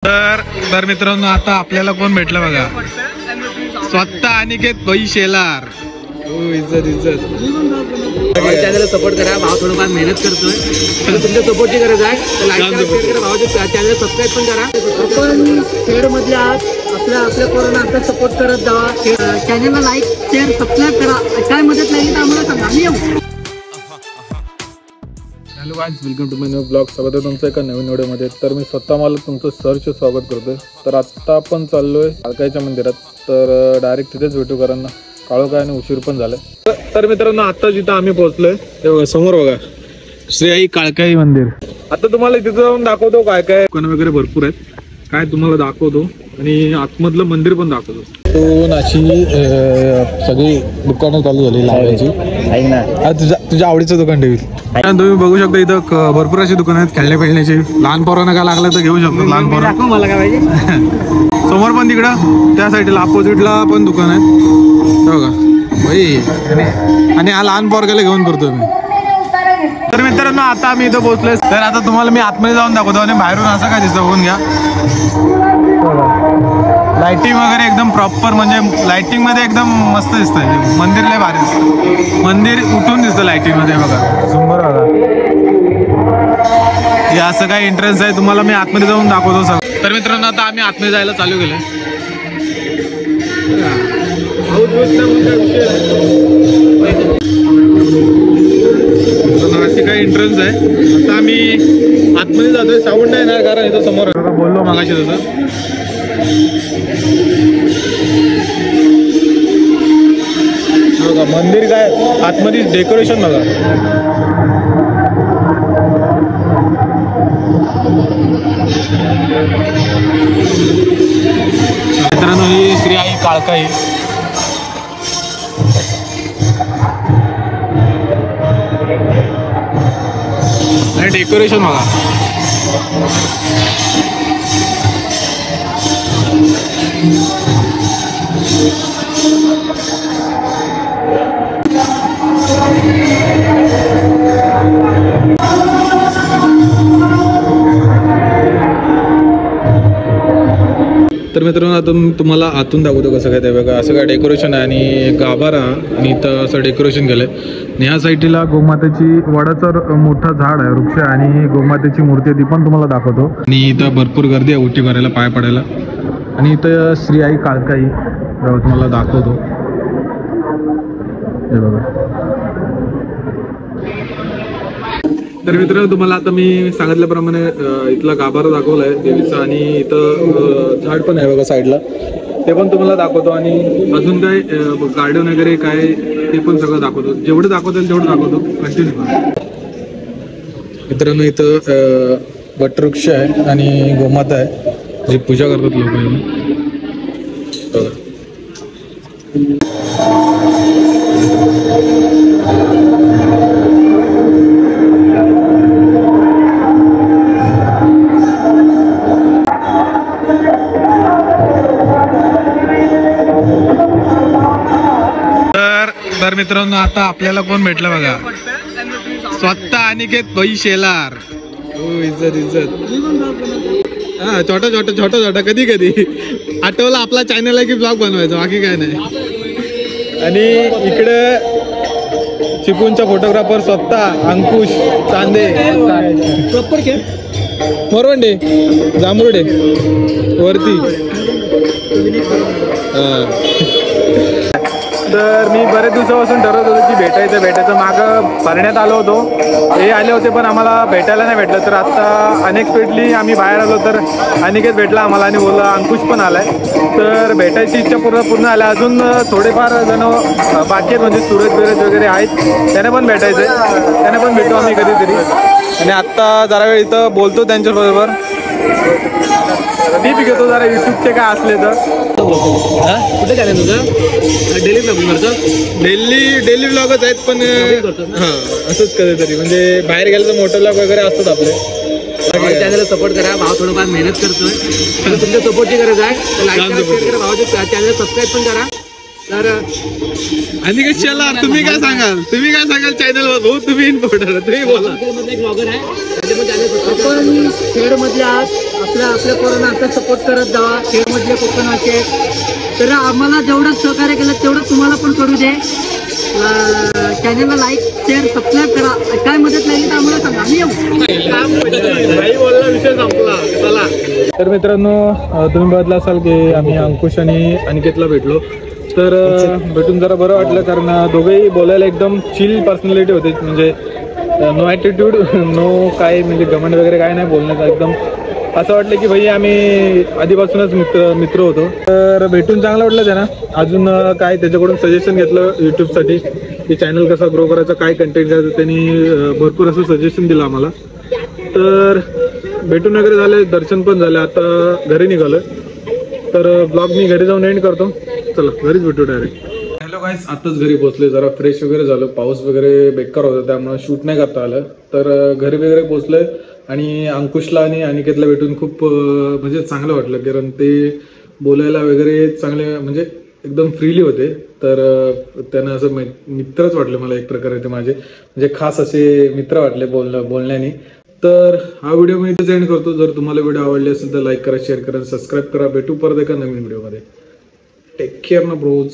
तर मित्रांनो आता आपल्याला कोण भेटलं बघा, स्वतः अनिकेत भाई शेलार. इज्जत इज्जत चॅनलला सपोर्ट करा. भाव थोडंफार मेहनत करतोय, तुमच्या सपोर्टची गरज आहे. लाईक करा, शेअर करा, भावाच्या चॅनलला सबस्क्राईब पण करा. आपण खेड मधले आहात, आपल्या पोरांना आता सपोर्ट करत जावा. चॅनलला लाईक शेअर सबस्क्राईब करा. काय मदत लागली तर आम्हाला सांगा, आम्ही येऊ. Hello guys, welcome to my new blog. स्वागत आहे तुमचं एका नवीन व्हिडिओमध्ये. तर मी स्वतः मला तुमचं सहर्ष स्वागत करतोय. तर आत्ता आपण चाललोय काळकाईच्या मंदिरात. तर डायरेक्ट तिथेच भेटू, कारण काळोखाय आणि उशीर पण झालाय. तर मित्रांनो आता जिथं आम्ही पोहोचलोय ते बघा, समोर बघा श्री आई काळकाई मंदिर. आता तुम्हाला तिथं जाऊन दाखवतो काय काय दुकानं वगैरे भरपूर आहेत, काय तुम्हाला दाखवतो आणि आतमधलं मंदिर पण दाखवतो. तो अशी सगळी दुकानं चालू झाली लावायची. ऐक ना, तुझ्या आवडीचं दुकान ठेवी. तुम्ही बघू शकता इथं भरपूर अशी दुकानं आहेत खेळण्या खेळण्याची. लहान पोरांना काय लागलं तर घेऊ शकतो. लहान पोरं मला काय पाहिजे. समोर पण तिकडं त्या साईडला अपोजिटला पण दुकान आहेत बघा भाई. आणि हा लहान पोरगाला घेऊन करतो मी. तर मित्रांनो आता आम्ही इथं पोहोचलोय. तर आता तुम्हाला मी आतमध्ये जाऊन दाखवतो आणि बाहेरून असं काय दिसतं बघून घ्या. लाइटिंग वगैरे एकदम प्रॉपर, म्हणजे लाइटिंग मध्ये एकदम मस्त दिसतंय. मंदिर लय भारी दिसतं. मंदिर उठून दिसतं लाइटिंग मध्ये बघा. सुंदर बघा. हे असं काय एंट्रन्स आहे, तुम्हाला मी आतमध्ये जाऊन दाखवतो सगळं. तर मित्रांनो आता आम्ही आतमध्ये जायला चालू केलंय. अशी काय एंट्रन्स आहे. आता आम्ही आतमध्ये जातोय. साऊंड आहे ना, कारण इथं समोर बोललो मागाशी तसं. बघा मंदिर काय आतमध्ये डेकोरेशन बघा. मित्रांनो ही श्री आई काळकाई. डेकोरेशन बघा. तर मित्रांनो आता तुम्हाला आतून दाखवतो कसं काय ते बघा. असं काय डेकोरेशन आहे आणि गाभारा आणि इथं असं डेकोरेशन केलंय. आणि ह्या साईडला गोमातेची वडाचं मोठं झाड आहे, वृक्ष, आणि गोमातेची मूर्ती आहे, ती पण तुम्हाला दाखवतो. आणि इथं भरपूर गर्दी आहे उठी करायला, पाय पडायला. आणि इथं श्री आई काळकाई तुम्हाला दाखवतो हे बघा. तर मित्रांनो तुम्हाला आता मी सांगितल्याप्रमाणे इथला गाभारा दाखवलाय देवीचा, आणि इथं झाड पण आहे बघा साईडला, ते पण तुम्हाला दाखवतो. आणि अजून काय गार्डन वगैरे काय ते पण सगळं दाखवतो. जेवढं दाखवता येईल तेवढं दाखवतो. कंटिन्यू. मित्रांनो इथं वटवृक्ष आहे आणि गोमाता आहे, जी पूजा करतात लोक बघा. तर मित्रांनो आता आपल्याला कोण भेटलं बघा, स्वतः अनिकेत भाई शेलार. इज्जत इज्जत. हा छोटा छोटा छोटा छोटा कधी कधी आठवला आपला चॅनल आहे की ब्लॉग बनवायचा, बाकी काय नाही. आणि इकडे चिपळूणचा फोटोग्राफर स्वतः अंकुश चांदे. प्रॉपर खेळ मोरवंडे जांभुर्डे वरती. तर मी बरेच दिवसापासून ठरवत होतो की भेटायचं मागं भरण्यात आलो होतो. हे आले होते पण आम्हाला भेटायला नाही भेटलं. तर आता अनएक्सपेक्टली आम्ही बाहेर आलो तर अनिकेत भेटला आम्हाला आणि बोलला अंकुश पण आलाय. तर भेटायची इच्छा पूर्ण आल्या. अजून थोडेफार जण बाकी आहेत, म्हणजे सूरज वगैरे आहेत, त्यांना पण भेटायचं आहे. त्यांना पण भेटू आम्ही कधीतरी. आणि आत्ता जरा वेळ इथं बोलतो त्यांच्याबरोबर. टीप घेतो जरा युट्यूबचे काय असले तर. कुठे चॅनल तुझं? डेली ब्लॉगिंग करतो. डेली ब्लॉगच आहेत, पण हां असंच कधीतरी, म्हणजे बाहेर गेलं तर मोठं ब्लॉग वगैरे असतात आपले. चॅनलला सपोर्ट करा. भाव थोडंफार मेहनत करतोय, तुमच्या सपोर्टची गरज आहे. लाईक करा, शेअर करा, भावाच्या चॅनलला सबस्क्राईब पण करा. तर अनिकेत शेलार तुम्ही काय सांगाल चॅनलवर? भाऊ तुम्ही इन्फॉर्मर, तुम्ही बोला. एक ब्लॉगर आहे. आपण खेडमधले आहात, आपल्या पोरांना आता सपोर्ट करत जावा. खेडमधले कोकणाचे तर आम्हाला जेवढं सहकार्य केलं तेवढं तुम्हाला पण करू दे. चॅनलला लाईक शेअर सबस्क्राईब करा. काय मदत लागली तर आम्हाला सांगा, आम्ही येऊ. विषय संपला. चला तर मित्रांनो, तुम्ही बघितलं असाल की आम्ही अंकुश आणि अनिकेतला भेटलो. तर भेटून जरा बरं वाटलं, कारण दोघेही बोलायला एकदम चिल पर्सनॅलिटी होते. म्हणजे नो ॲटिट्यूड, नो काय म्हणजे घमंड वगैरे काय नाही बोलण्याचं. एकदम असं वाटलं की भाई आम्ही आधीपासूनच मित्र होतो. तर भेटून चांगलं वाटलं त्यांना. अजून काय त्याच्याकडून सजेशन घेतलं यूट्यूबसाठी की चॅनल कसा ग्रो करायचा, काय कंटेंट करायचं. त्यांनी भरपूर असं सजेशन दिलं आम्हाला. तर भेटून वगैरे झाले, दर्शन पण झाले. आता घरी निघालो. तर ब्लॉग मी घरी जाऊन एंड करतो. चला घरीच भेटू डायरेक्ट. हॅलो गाईस, आत्ताच घरी पोहोचले. जरा फ्रेश वगैरे झालो. पाऊस वगैरे बेकार होता त्यामुळे शूट नाही करता आलं. तर घरी वगैरे पोहोचलोय आणि अंकुशला आणि अनिकेतला भेटून खूप म्हणजे चांगलं वाटलं, कारण ते बोलायला वगैरे चांगले म्हणजे एकदम फ्रीली होते. तर त्यांना असं मित्रच वाटले मला एक प्रकारे. ते माझे म्हणजे खास असे मित्र वाटले बोलण्याने. तर हा व्हिडिओ मी इथेच एंड करतो. जर तुम्हाला व्हिडिओ आवडले असेल तर लाईक करा, शेअर करा, सबस्क्राईब करा. भेटू परत एका नवीन व्हिडिओमध्ये. टेक केअर ना ब्रोज.